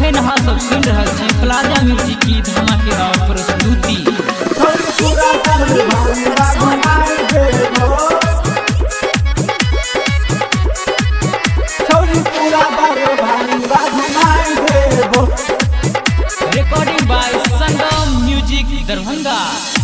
अखन अहाँ सब सुन रहल छी प्लाजा म्यूजिक की धमाकेदार प्रस्तुति। Recording by Sangam Music Darbhanga.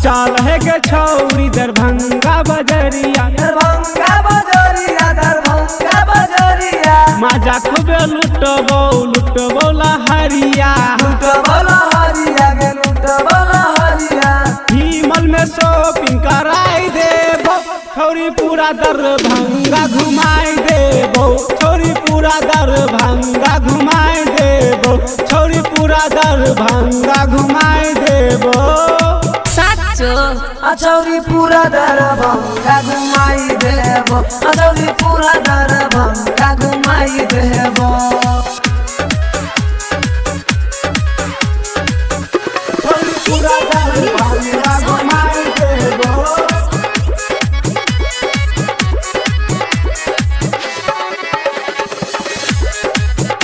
चल है के छौरी दरभंगा बजरिया, दरभंगा बजरिया, दरभंगा बजरिया। मजा खूबे लुटबो लुटबो लहरिया, लुटबो लहरिया गे लुटबो लहरिया। हिमल में शॉपिंग कराई देबो, छौरी पूरा दरभंगा घुमाई देबो, छौरी पूरा दरभंगा घुमाई देबो, छौरी पूरा दरभंगा घुमाई देबो। अचौरी पूरा दरभंगा घुमाई देबो, अचौरी पूरा दरभंगा घुमाई देबो। पूरा दरभंगा घुमाई देबो।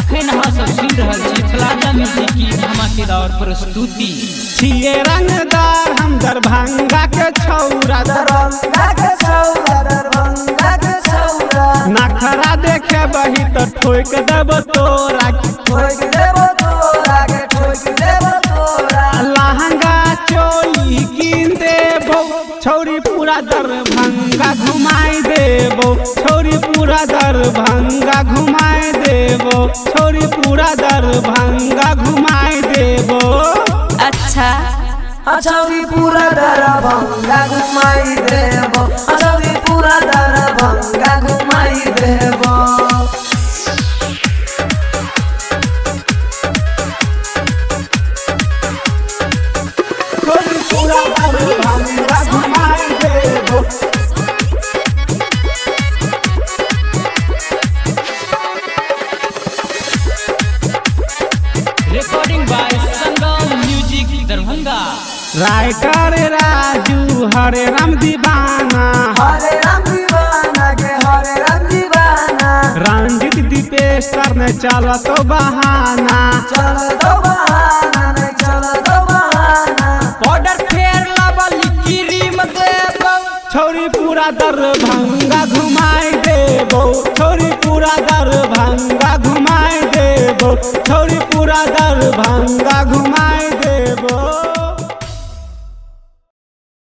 अखन अहाँ सब सुन रहल छी प्लाजा म्यूजिक की धमाकेदार प्रस्तुति। छिए रंगदार हम दरभंगा के छौरा, दरभंगा के छौरा, दरभंगा के छौरा। नखरा देखे बही तो ठोक देबो तोरा, ठोक देबो तोरा के ठोक देबो तोरा। लहंगा चोली कीन देबो, छौरी पूरा दरभंगा घुमाई देबो, छौरी पूरा दरभंगा घुमाई देबो, छौरी पूरा दरभंगा घुमाई देबो। अच्छा अचौरी पूरा दरभंगा घुमाई देबो, अचौरी पूरा दरभंगा घुमाई देबो। छौरी पूरा दरभंगा घुमाई देबो। Recording by Sangam Music Darbhanga. Writer Raju Hare Ram दीवाना, हरे राम दीवाना के हरे राम दीवाना। रंजित दीपेश करने चलो तो बहाना, चल दो बहाना नहीं चल दो बहाना। ऑर्डर फेर लाबल क्रीम देबो, छौरी पूरा दरभंगा घुमाई देबो, छौरी पूरा दरभंगा घुमाई देबो, छौरी पूरा दरभंगा घुमाई देबो।